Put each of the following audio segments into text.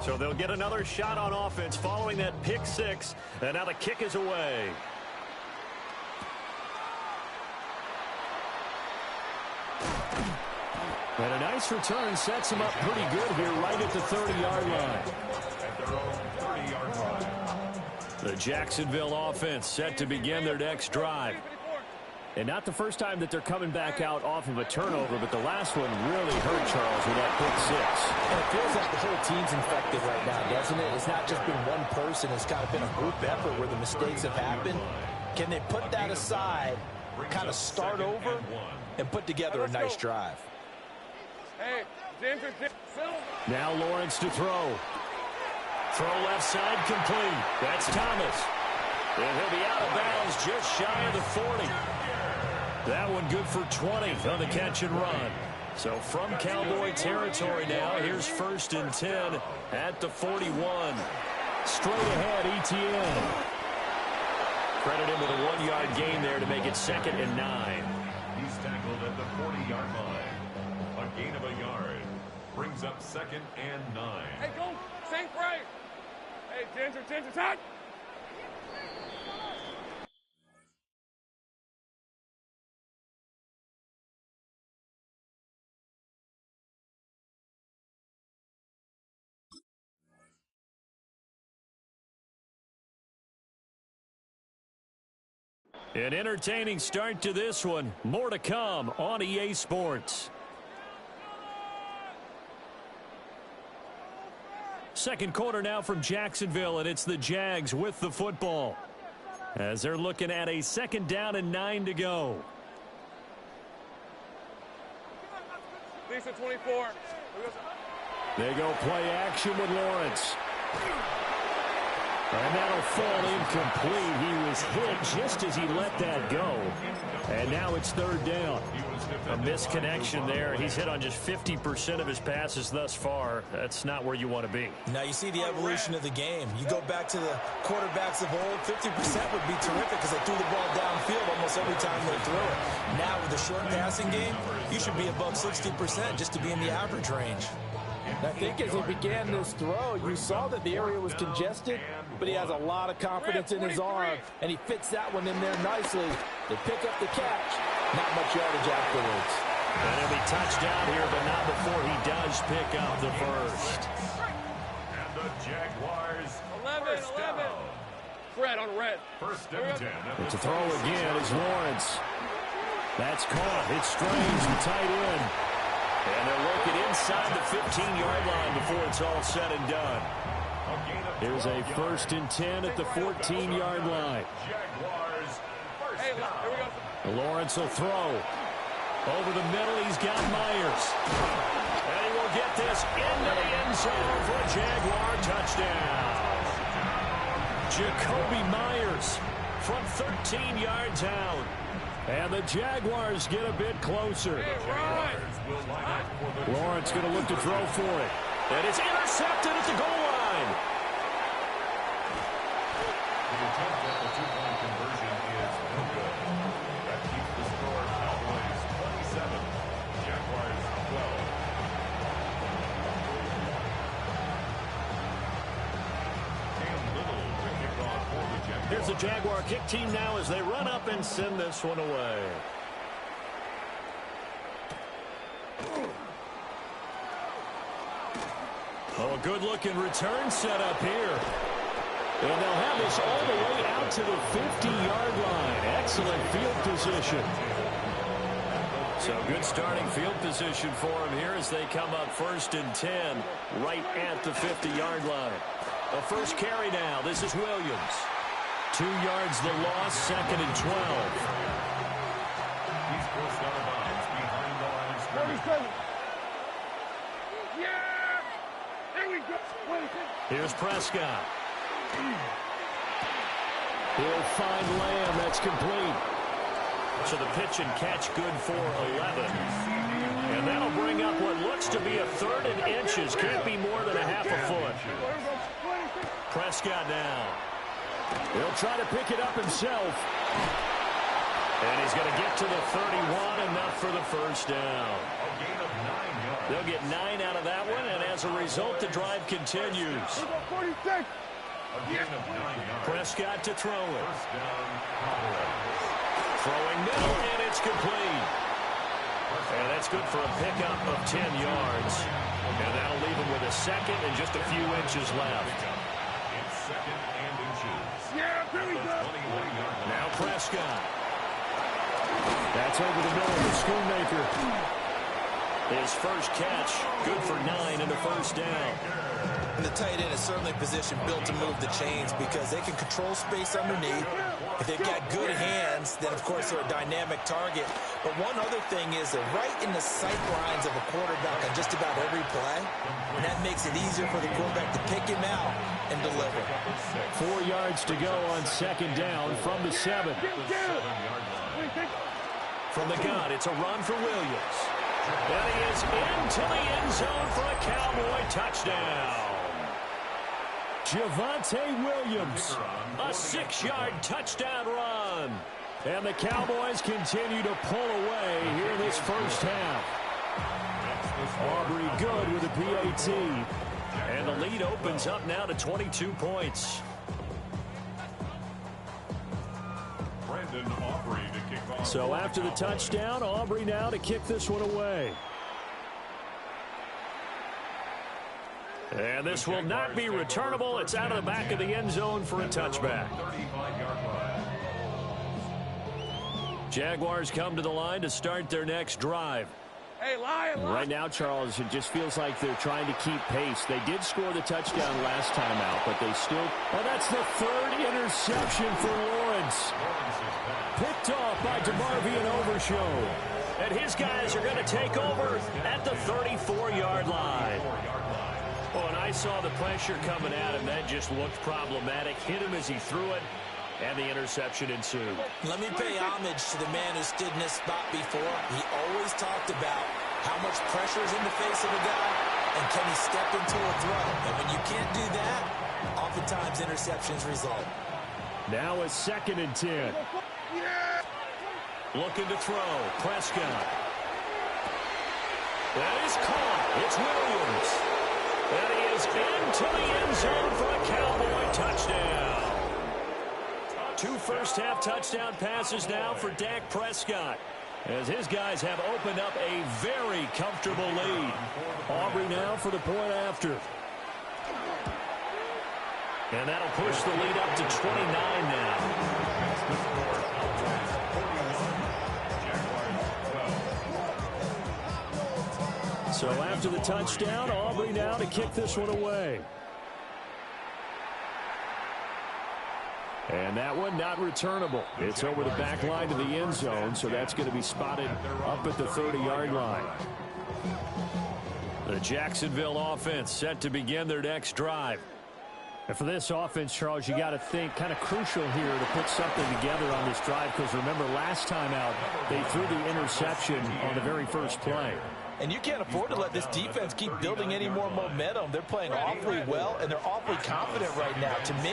So they'll get another shot on offense following that pick six. And now the kick is away. And a nice return sets him up pretty good here right at the 30-yard line. The Jacksonville offense set to begin their next drive. And not the first time that they're coming back out off of a turnover, but the last one really hurt Charles with that pick six. And it feels like the whole team's infected right now, doesn't it? It's not just been one person. It's kind of been a group effort where the mistakes have happened. Can they put that aside, kind of start over, and put together a nice drive? Now Lawrence to throw. Throw left side complete. That's Thomas. And he'll be out of bounds just shy of the 40. That one good for 20 on the catch and run. So from Cowboy territory now, here's 1st and 10 at the 41. Straight ahead, ETN. Credit him with a 1-yard gain there to make it 2nd and 9. He's tackled at the 40-yard line. A gain of a yard brings up 2nd and 9. Hey, go, sink right. Hey, Ginger, touch. An entertaining start to this one. More to come on EA Sports. Second quarter now from Jacksonville, and it's the Jags with the football as they're looking at a 2nd down and 9 to go. Lisa 24. They go play action with Lawrence. And that'll fall incomplete. He was hit just as he let that go. And now it's 3rd down. A misconnection there. He's hit on just 50% of his passes thus far. That's not where you want to be. Now you see the evolution of the game. You go back to the quarterbacks of old, 50% would be terrific because they threw the ball downfield almost every time they threw it. Now with the short passing game, you should be above 60% just to be in the average range. I think as he began this throw, you saw that the area was congested, but he has a lot of confidence in his arm, and he fits that one in there nicely. They pick up the catch. Not much yardage afterwards. And he'll be touchdown here, but not before he does pick up the first. And the Jaguars 11. Fred on red. 1st and 10. But to throw again is Lawrence. That's caught. It's Strange, the tight end. And they're looking inside the 15-yard line before it's all said and done. Here's a 1st and 10 at the 14-yard line. Hey, here we go. Lawrence will throw. Over the middle, he's got Myers. And he will get this into the end zone for a Jaguar touchdown. Jacoby Myers from 13 yards out. And the Jaguars get a bit closer. Lawrence going to look to throw for it. And it's intercepted at the goal line. The attempt at the two-point conversion is no good. That keeps the score Cowboys 27, Jaguars 12. Cam Little to kick off for the Jaguars. Here's the Jaguar kick team now as they run up and send this one away. Oh, a good-looking return set up here. And they'll have this all the way out to the 50-yard line. Excellent field position. So good starting field position for them here as they come up 1st and 10 right at the 50-yard line. A first carry now. This is Williams. 2 yards the loss, 2nd and 12. He's forced out of bounds behind the line of scrimmage. Yeah! There we go. Here's Prescott. He'll find Lamb. That's complete. So the pitch and catch good for 11. And that'll bring up what looks to be a 3rd and inches. Can't be more than a half a foot. Prescott now. He'll try to pick it up himself. And he's going to get to the 31, enough for the first down. They'll get 9 out of that one, and as as a result, the drive continues. 46. A gain of 9 yards. Prescott to throw it. First down, Cowboys. Throwing middle, and it's complete. And that's good for a pickup of 10 yards. And that'll leave him with a second and just a few inches left. It's second and inches. Yeah, Billy go. Now Prescott. That's over the middle of the Schoonmaker. His first catch, good for 9 and a first down. And the tight end is certainly a position built to move the chains because they can control space underneath. If they've got good hands, then, of course, they're a dynamic target. But one other thing is they're right in the sight lines of a quarterback on just about every play. And that makes it easier for the quarterback to pick him out and deliver. 4 yards to go on second down from the 7. From the gun, it's a run for Williams. And he is into the end zone for a Cowboy touchdown. Javonte Williams, a 6-yard touchdown run. And the Cowboys continue to pull away here in this first half. Aubrey good with a PAT. And the lead opens up now to 22 points. Brandon Aubrey to kick off. So after the touchdown, Aubrey now to kick this one away. And this will not be returnable. It's out of the back of the end zone for a touchback. 35-yard line. Jaguars come to the line to start their next drive. Hey, Lion. Right now, Charles, it just feels like they're trying to keep pace. They did score the touchdown last time out, but they still... Oh, that's the third interception for Lawrence. Picked off by DeMarvion Overshow. And his guys are going to take over at the 34-yard line. Oh, and I saw the pressure coming at him. That just looked problematic. Hit him as he threw it, and the interception ensued. Let me pay homage to the man who stood in this spot before. He always talked about how much pressure is in the face of a guy, and can he step into a throw. And when you can't do that, oftentimes interceptions result. Now a 2nd and 10. Looking to throw. Prescott. That is caught. It's Williams. And he is into the end zone for a Cowboy touchdown. 2 first-half touchdown passes now for Dak Prescott, as his guys have opened up a very comfortable lead. Aubrey now for the point after. And that'll push the lead up to 29 now. So after the touchdown, Aubrey now to kick this one away. And that one not returnable. It's over the back line to the end zone, so that's going to be spotted up at the 30-yard line. The Jacksonville offense set to begin their next drive. And for this offense, Charles, you got to think kind of crucial here to put something together on this drive, because remember last time out they threw the interception on the very first play. And you can't afford to let this defense keep building any more momentum. They're playing awfully well, and they're awfully confident right now. To me,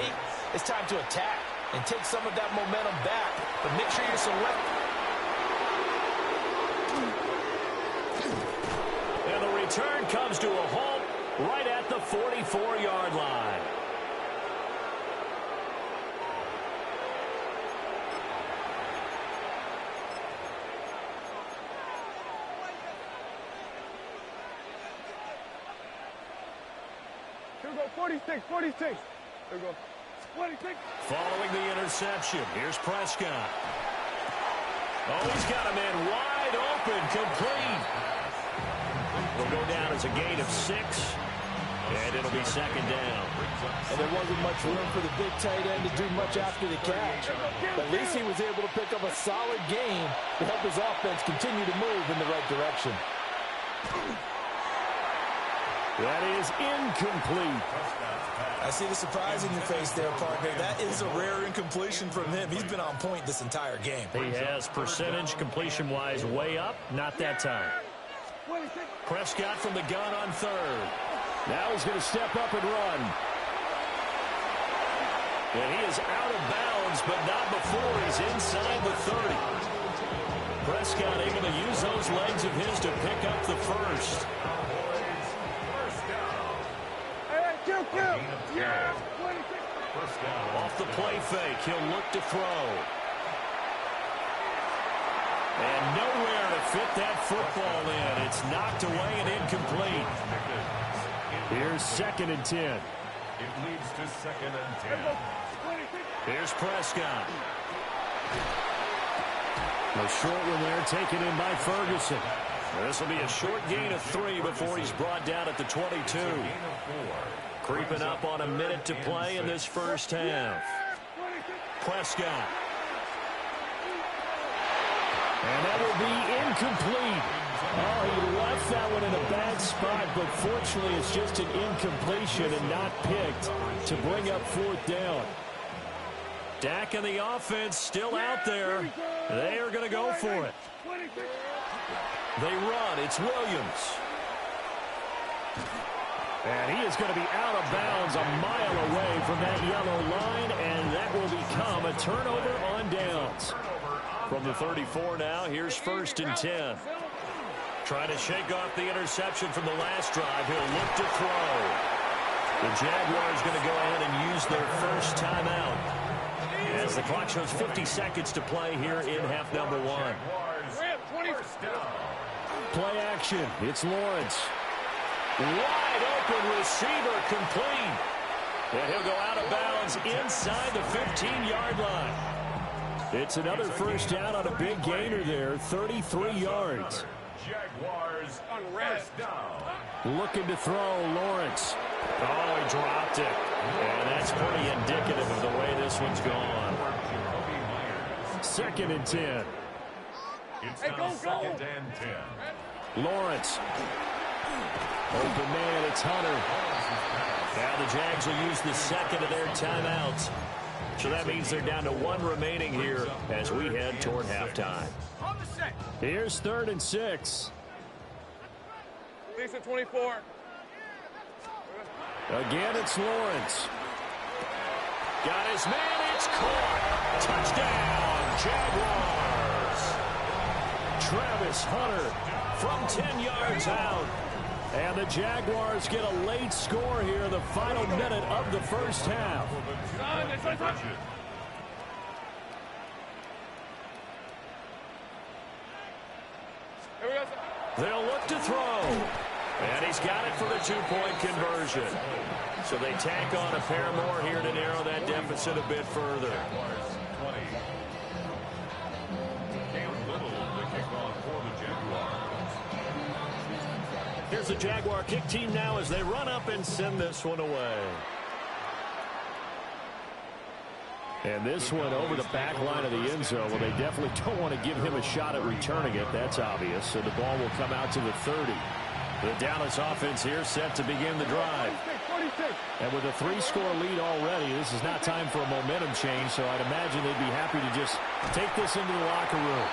it's time to attack and take some of that momentum back. But make sure you're select. And the return comes to a halt right at the 44-yard line. Here we go, 46, 46. Here we go, 46. Following the interception, here's Prescott. Oh, he's got a man wide open, complete. Will go down as a gain of 6, and it'll be 2nd down. And there wasn't much room for the big tight end to do much after the catch. But at least he was able to pick up a solid gain to help his offense continue to move in the right direction. That is incomplete. I see the surprise in your face there, partner. That is a rare incompletion from him. He's been on point this entire game. He has percentage completion-wise way up, not that time. Prescott from the gun on 3rd. Now he's going to step up and run. And he is out of bounds, but not before he's inside the 30. Prescott able to use those legs of his to pick up the first. Yeah. First down. Off the play fake, he'll look to throw. And nowhere to fit that football in. It's knocked away and incomplete. Here's 2nd and 10. It leads to 2nd and 10. Here's Prescott. A short one there taken in by Ferguson. This will be a short gain of 3 before he's brought down at the 22. Creeping up on a minute to play in this first half. Prescott. And that will be incomplete. Oh, he left that one in a bad spot, but fortunately it's just an incompletion and not picked to bring up 4th down. Dak and the offense still out there. They are going to go for it. They run. It's Williams. And he is going to be out of bounds a mile away from that yellow line, and that will become a turnover on downs. From the 34 now, here's 1st and 10. Trying to shake off the interception from the last drive. He'll look to throw. The Jaguars going to go ahead and use their first timeout, as the clock shows 50 seconds to play here in half number 1. Play action. It's Lawrence. Wide open receiver, complete. And he'll go out of bounds inside the 15-yard line. It's another first down on a big gainer there, 33 yards. Jaguars first down. Looking to throw, Lawrence. Oh, he dropped it. And that's pretty indicative of the way this one's gone. 2nd and 10. It's now 2nd and 10. Lawrence. Open man, it's Hunter. Now the Jags will use the second of their timeouts. So that means they're down to 1 remaining here as we head toward halftime. Here's 3rd and 6. Lisa 24. Again, it's Lawrence. Got his man, it's caught. Touchdown, Jaguars. Travis Hunter from 10 yards out. And the Jaguars get a late score here in the final minute of the first half. They'll look to throw. And he's got it for the 2-point conversion. So they tack on a pair more here to narrow that deficit a bit further. Here's the Jaguar kick team now as they run up and send this one away. And this one over the back line of the end zone. Well, they definitely don't want to give him a shot at returning it. That's obvious. So the ball will come out to the 30. The Dallas offense here set to begin the drive. And with a 3-score lead already, this is not time for a momentum change, so I'd imagine they'd be happy to just take this into the locker room.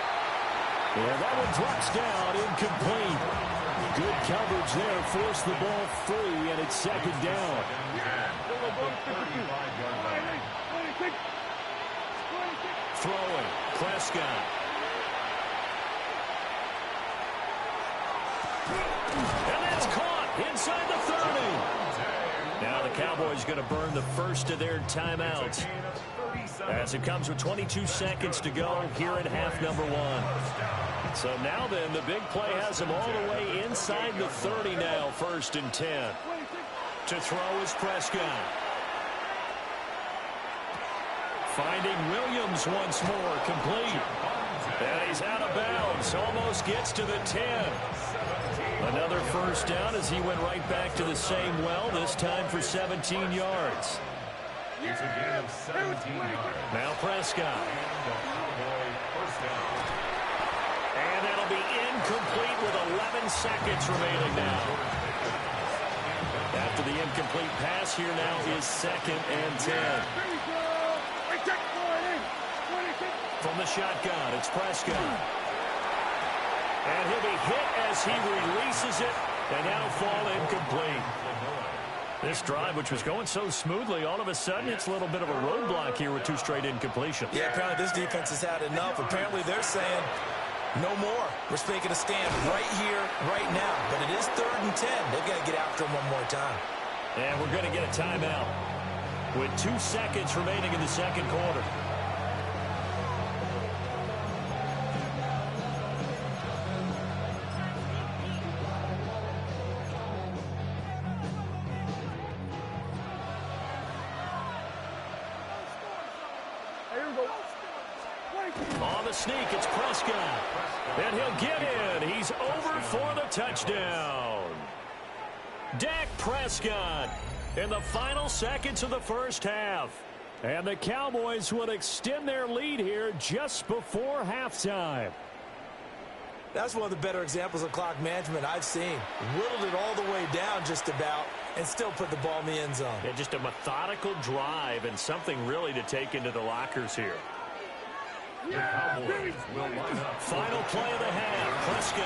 Yeah, that one drops down, incomplete. Good coverage there, forced the ball free, and it's 2nd down. Throwing, Prescott. And that's caught inside the 30. Now the Cowboys going to burn the first of their timeouts, as it comes with 22 seconds to go here in half number 1. So now then, the big play has him all the way inside the 30 now, 1st and 10. To throw is Prescott. Finding Williams once more, complete. And he's out of bounds, almost gets to the 10. Another first down as he went right back to the same well, this time for 17 yards. It's a gain of 17 yards. Now Prescott. And that'll be incomplete with 11 seconds remaining now. After the incomplete pass, here now is 2nd and 10. From the shotgun, it's Prescott. And he'll be hit as he releases it, and now fall incomplete. This drive, which was going so smoothly, all of a sudden it's a little bit of a roadblock here with 2 straight incompletions. Yeah, apparently this defense has had enough. Apparently they're saying no more. We're making a stand right here, right now. But it is 3rd and 10. They've got to get after him one more time. And we're going to get a timeout with 2 seconds remaining in the second quarter. On the sneak, it's Prescott. And he'll get in. He's over for the touchdown. Dak Prescott in the final seconds of the first half. And the Cowboys will extend their lead here just before halftime. That's one of the better examples of clock management I've seen. Whittled it all the way down just about and still put the ball in the end zone. Yeah, just a methodical drive and something really to take into the lockers here. The Cowboys will line up. Final play of the half. Prescott.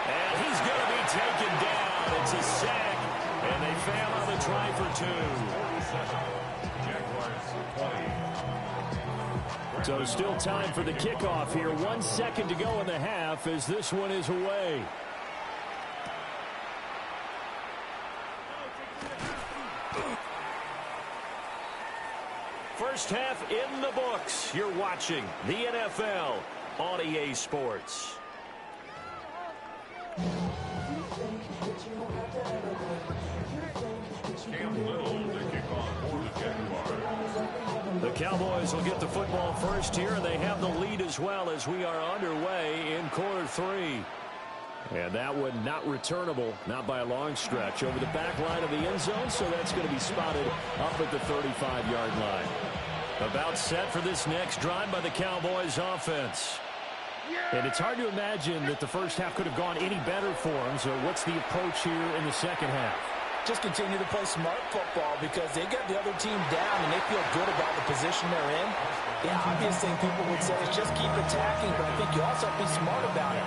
And he's going to be taken down. It's a sack. And they fail on the try for 2. Jaguars 20. So still time for the kickoff here. 1 second to go in the half as this one is away. First half in the books. You're watching the NFL on EA Sports. Cam Little to kick off for the Jaguars. The Cowboys will get the football first here, and they have the lead as well as we are underway in quarter 3. And that one not returnable, not by a long stretch, over the back line of the end zone, so that's going to be spotted up at the 35-yard line. About set for this next drive by the Cowboys offense. And it's hard to imagine that the first half could have gone any better for them, so what's the approach here in the second half? Just continue to play smart football because they got the other team down and they feel good about the position they're in. The obvious thing people would say is just keep attacking, but I think you also have to be smart about it.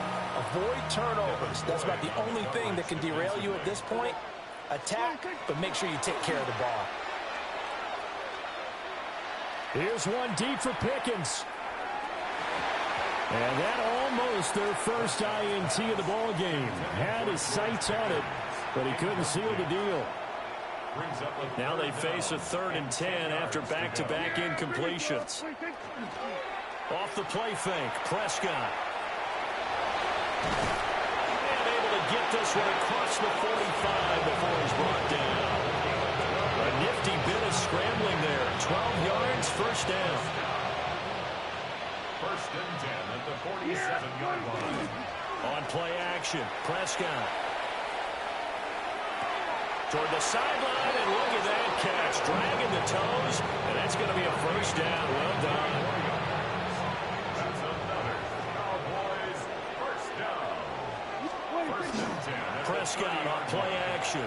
Avoid turnovers. That's about the only thing that can derail you at this point. Attack, but make sure you take care of the ball. Here's one deep for Pickens. And that almost their first INT of the ball game. Had his sights on it, but he couldn't seal the deal. Now they face a 3rd and 10 after back-to-back incompletions. Off the play fake, Prescott. And able to get this one across the 45 before he's brought down. A nifty bit of scrambling there. 12 yards, first down. 1st and 10 at the 47-yard line. On play action, Prescott. Toward the sideline, and look at that catch. Dragging the toes, and that's going to be a first down. Well done. That's another Cowboys first down. 1st and 10. Prescott on play action.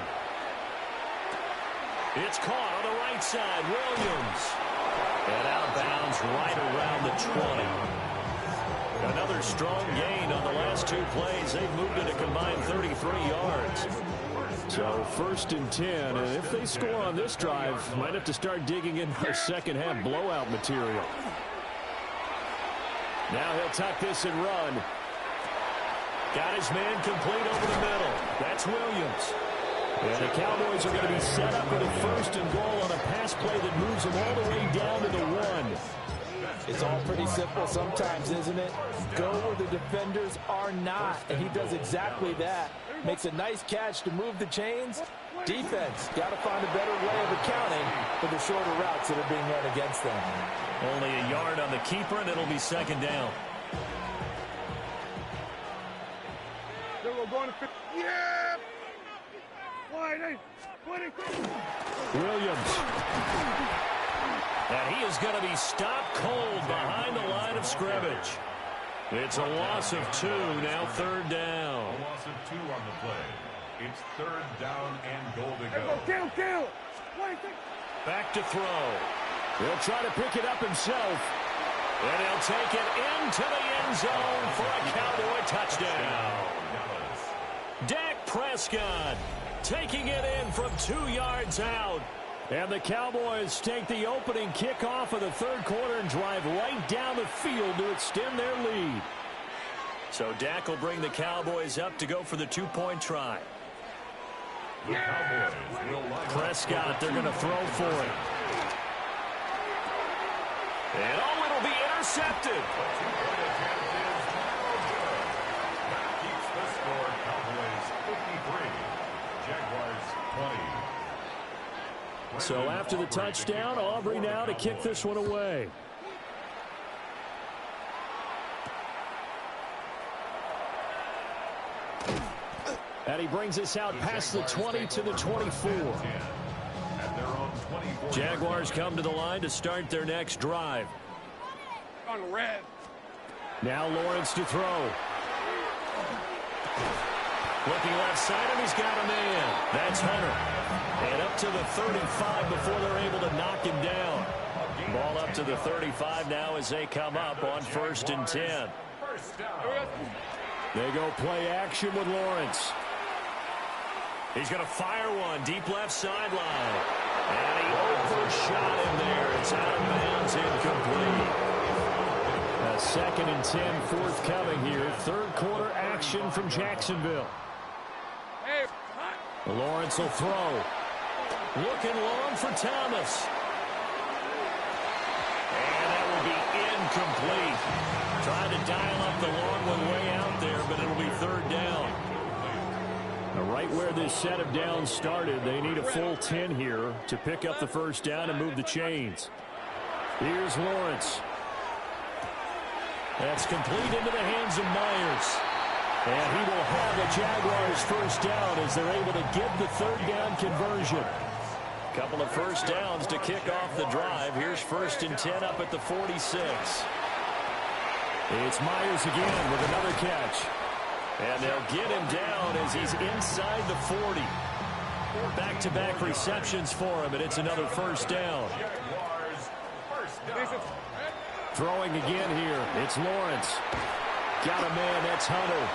It's caught on the right side. Williams. And out of bounds right around the 20. Another strong gain on the last 2 plays. They've moved it a combined 33 yards. So 1st and 10, and if they score on this drive, might have to start digging in their second half blowout material. Now he'll tuck this and run. Got his man complete over the middle. That's Williams. And the Cowboys are going to be set up with a 1st and goal on a pass play that moves them all the way down to the 1. It's all pretty simple sometimes, isn't it? Go where the defenders are not, and he does exactly that. Makes a nice catch to move the chains. Defense, got to find a better way of accounting for the shorter routes that are being run against them. Only a yard on the keeper, and it'll be 2nd down. Yeah! Williams. And he is going to be stopped cold behind the line of scrimmage. It's a loss of 2, now 3rd down. A loss of 2 on the play. It's 3rd down and goal to go. Kill! Back to throw. He'll try to pick it up himself. And he'll take it into the end zone for a Cowboy touchdown. Dak Prescott taking it in from 2 yards out. And the Cowboys take the opening kickoff of the 3rd quarter and drive right down the field to extend their lead. So Dak will bring the Cowboys up to go for the 2-point try. The Cowboys will line up. Prescott, they're going to throw for it. And oh, it'll be intercepted. The two-point attempt is no good. That keeps the score. Cowboys 53, Jaguars 20. So after the touchdown, Aubrey now to kick this one away. And he brings us out past the 20 to the 24. Jaguars come to the line to start their next drive. On red. Now Lawrence to throw. Looking left side, and he's got a man. That's Hunter. And up to the 35 before they're able to knock him down. Ball up to the 35 now as they come up on 1st and 10. They go play action with Lawrence. He's going to fire one deep left sideline. And he overshot him there. It's out of bounds, incomplete. A 2nd and 10 forthcoming here. Third quarter action from Jacksonville. Hey, Lawrence will throw. Looking long for Thomas. And that will be incomplete. Trying to dial up the long one way out there, but it'll be 3rd down. Right where this set of downs started, they need a full 10 here to pick up the 1st down and move the chains. Here's Lawrence. That's complete into the hands of Myers. And he will have the Jaguars 1st down as they're able to get the 3rd down conversion. Couple of 1st downs to kick off the drive. Here's 1st and 10 up at the 46. It's Myers again with another catch. And they'll get him down as he's inside the 40. Back-to-back receptions for him, and it's another 1st down. Throwing again here. It's Lawrence. Got a man. That's Hunter.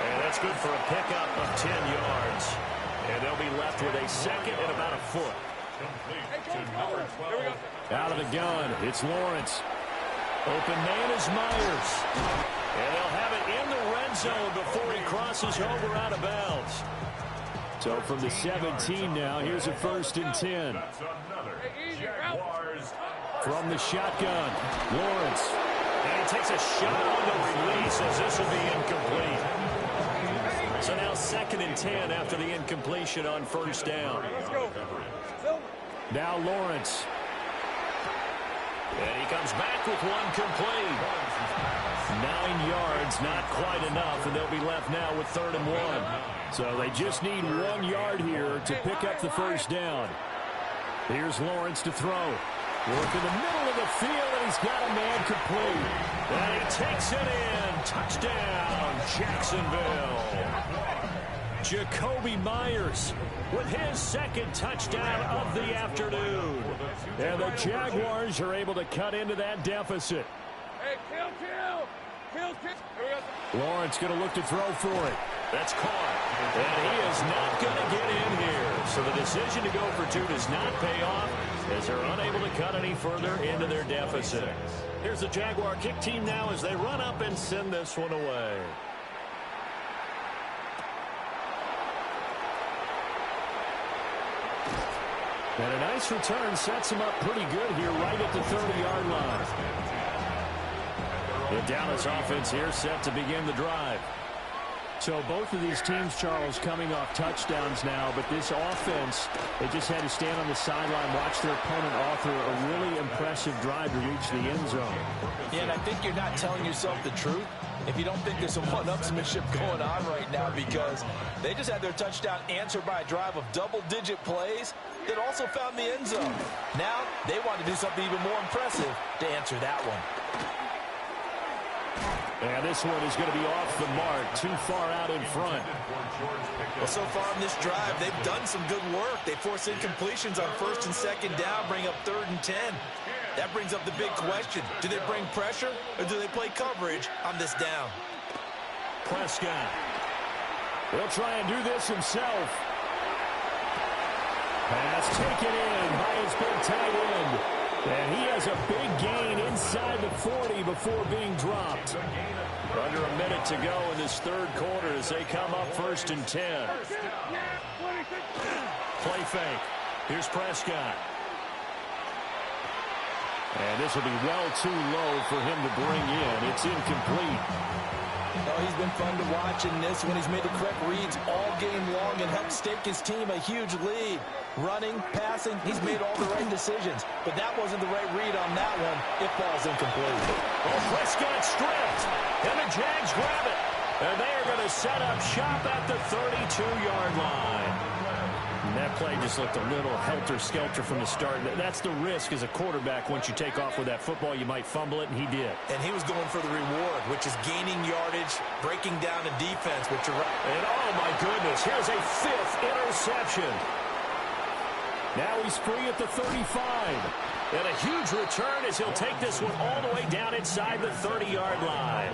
And that's good for a pickup of 10 yards. And they'll be left with a 2nd and about a foot. Out of the gun. It's Lawrence. Open man is Myers. And they'll have it in the red zone before he crosses over out of bounds. So from the 17 now, here's a 1st and 10. From the shotgun, Lawrence. And he takes a shot on the release as this will be incomplete. So now 2nd and 10 after the incompletion on 1st down. Now Lawrence. And he comes back with one complete. 9 yards, not quite enough, and they'll be left now with 3rd and 1. So they just need 1 yard here to pick up the 1st down. Here's Lawrence to throw. Work in the middle of the field, and he's got a man complete. And he takes it in. Touchdown, Jacksonville. Jacoby Myers with his 2nd touchdown of the afternoon. And the Jaguars are able to cut into that deficit. Hey, kill. Lawrence going to look to throw for it. That's caught. And he is not going to get in here. So the decision to go for 2 does not pay off as they're unable to cut any further into their deficit. Here's the Jaguar kick team now as they run up and send this one away. And a nice return sets him up pretty good here right at the 30-yard line. The Dallas offense here set to begin the drive. So both of these teams, Charles, coming off touchdowns now, but this offense, they just had to stand on the sideline, watch their opponent author a really impressive drive to reach the end zone. Yeah, and I think you're not telling yourself the truth if you don't think there's some one-upsmanship going on right now, because they just had their touchdown answered by a drive of double-digit plays that also found the end zone. Now they want to do something even more impressive to answer that one. And this one is going to be off the mark, too far out in front. Well, so far in this drive, they've done some good work. They force incompletions on 1st and 2nd down, bring up 3rd and 10. That brings up the big question. Do they bring pressure, or do they play coverage on this down? Prescott. He'll try and do this himself. Pass taken in by his big tight end. And he has a big gain inside the 40 before being dropped. Under a minute to go in this third quarter as they come up 1st and 10. Play fake. Here's Prescott. And this will be well too low for him to bring in. It's incomplete. Oh, he's been fun to watch in this when he's made the correct reads all game long and helped stake his team a huge lead. Running, passing, he's made all the right decisions. But that wasn't the right read on that one. It falls incomplete. Oh, Prescott stripped. And the Jags grab it. And they are going to set up shop at the 32-yard line. And that play just looked a little helter-skelter from the start. That's the risk as a quarterback. Once you take off with that football, you might fumble it, and he did. And he was going for the reward, which is gaining yardage, breaking down the defense, which you're right. And, oh, my goodness, here's a 5th interception. Now he's free at the 35. And a huge return as he'll take this one all the way down inside the 30-yard line.